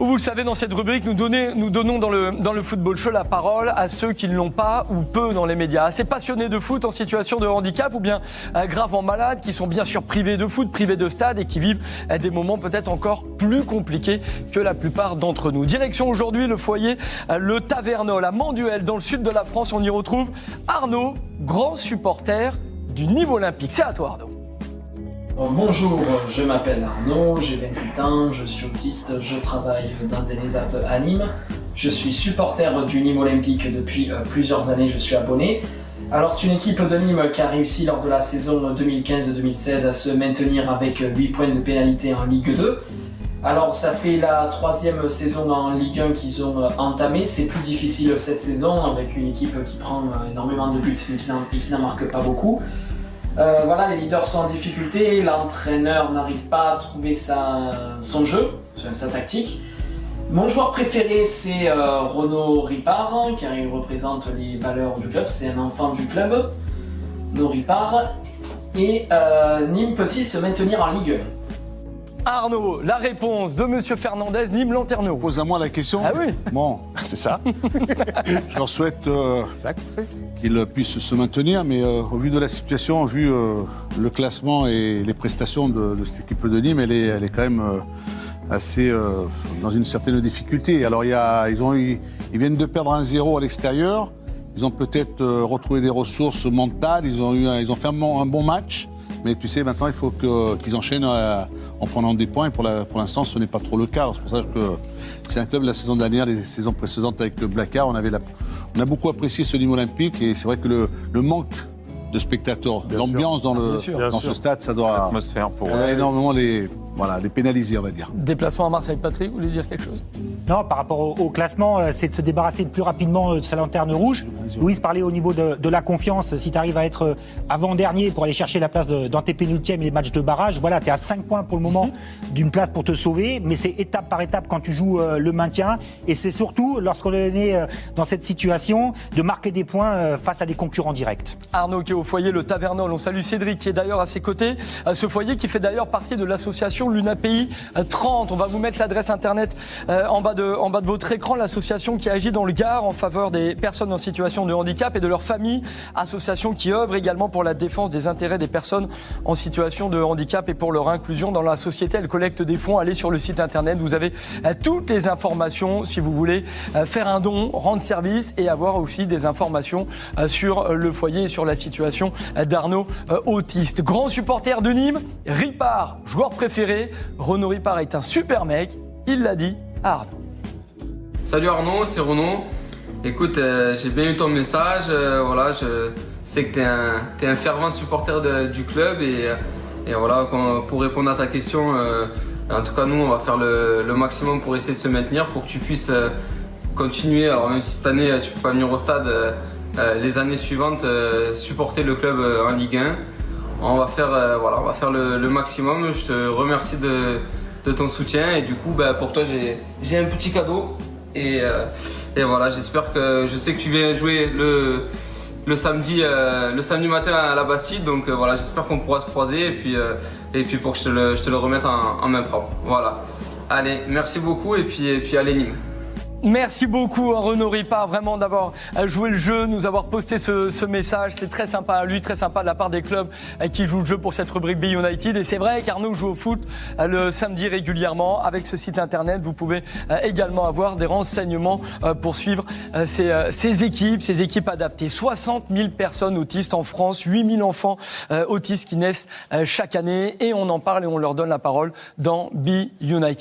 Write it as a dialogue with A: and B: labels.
A: Vous le savez, dans cette rubrique, nous donnons dans le Football Show la parole à ceux qui ne l'ont pas ou peu dans les médias. Assez passionnés de foot en situation de handicap ou bien gravement malades, qui sont bien sûr privés de foot, privés de stade et qui vivent des moments peut-être encore plus compliqués que la plupart d'entre nous. Direction aujourd'hui le foyer Le Tavernol à Manduel, dans le sud de la France. On y retrouve Arnaud, grand supporter du Nîmes Olympique. C'est à toi, Arnaud.
B: Bonjour, je m'appelle Arnaud, j'ai 28 ans, je suis autiste, je travaille dans un ESAT à Nîmes. Je suis supporter du Nîmes Olympique depuis plusieurs années, je suis abonné. Alors c'est une équipe de Nîmes qui a réussi lors de la saison 2015-2016 à se maintenir avec 8 points de pénalité en Ligue 2. Alors ça fait la 3e saison en Ligue 1 qu'ils ont entamée. C'est plus difficile cette saison avec une équipe qui prend énormément de buts mais qui n'en marque pas beaucoup. Voilà, les leaders sont en difficulté, l'entraîneur n'arrive pas à trouver son jeu, sa tactique. Mon joueur préféré c'est Renaud Ripard, car il représente les valeurs du club, c'est un enfant du club, Renaud Ripard. Et Nîmes peut-il se maintenir en Ligue 1 ?
A: Arnaud, la réponse de Monsieur Fernandez, Nîmes Lanterneau.
C: Pose à moi la question.
A: Ah oui.
C: Bon,
A: c'est ça.
C: Je leur souhaite qu'ils puissent se maintenir, mais au vu de la situation, vu le classement et les prestations de cette équipe de Nîmes, elle est quand même assez dans une certaine difficulté. Alors ils viennent de perdre 1-0 à l'extérieur. Ils ont peut-être retrouvé des ressources mentales. Ils ont fait un bon match. Mais tu sais, maintenant, il faut qu'ils enchaînent en prenant des points. Et pour l'instant, ce n'est pas trop le cas. Alors, c'est pour ça que c'est un club, la saison dernière, les saisons précédentes avec le Blacard, on a beaucoup apprécié ce Nîmes Olympique. Et c'est vrai que le manque de spectateurs, l'ambiance dans ce stade, ça doit énormément les pénaliser, on va dire.
A: Déplacement à Marseille, Patrick, vous voulez dire quelque chose ?
D: Non, par rapport au classement, c'est de se débarrasser le plus rapidement de sa lanterne rouge. Louise parlait au niveau de la confiance. Si tu arrives à être avant-dernier pour aller chercher la place dans tes pénultièmes et les matchs de barrage, voilà, tu es à 5 points pour le moment d'une place pour te sauver. Mais c'est étape par étape quand tu joues le maintien. Et c'est surtout, lorsqu'on est dans cette situation, de marquer des points face à des concurrents directs.
A: Arnaud qui est au foyer Le Tavernol. On salue Cédric qui est d'ailleurs à ses côtés. Ce foyer qui fait d'ailleurs partie de l'association l'UNAPI 30. On va vous mettre l'adresse internet en bas de votre écran. L'association qui agit dans le Gard en faveur des personnes en situation de handicap et de leurs familles. Association qui œuvre également pour la défense des intérêts des personnes en situation de handicap et pour leur inclusion dans la société. Elle collecte des fonds. Allez sur le site internet. Vous avez toutes les informations si vous voulez faire un don, rendre service et avoir aussi des informations sur le foyer et sur la situation d'Arnaud autiste. Grand supporter de Nîmes, Ripard, joueur préféré. Renaud Ripard est un super mec. Il l'a dit à Arnaud.
E: Salut Arnaud, c'est Renaud. Écoute, j'ai bien eu ton message. Voilà, je sais que t'es un fervent supporter du club et voilà, pour répondre à ta question, en tout cas nous on va faire le maximum pour essayer de se maintenir pour que tu puisses continuer. Alors même si cette année tu peux pas venir au stade, les années suivantes supporter le club en Ligue 1. On va faire le maximum. Je te remercie de ton soutien et du coup pour toi j'ai un petit cadeau et voilà, j'espère que je sais que tu viens jouer le samedi matin à la Bastide, donc voilà, j'espère qu'on pourra se croiser et puis pour que je te le remette en main propre. Voilà. Allez, merci beaucoup et puis allez Nîmes.
A: Merci beaucoup à Renaud Ripard vraiment d'avoir joué le jeu, nous avoir posté ce message. C'est très sympa à lui, très sympa de la part des clubs qui jouent le jeu pour cette rubrique Be United. Et c'est vrai qu'Arnaud joue au foot le samedi régulièrement. Avec ce site internet, vous pouvez également avoir des renseignements pour suivre ces équipes adaptées. 60 000 personnes autistes en France, 8 000 enfants autistes qui naissent chaque année. Et on en parle et on leur donne la parole dans Be United.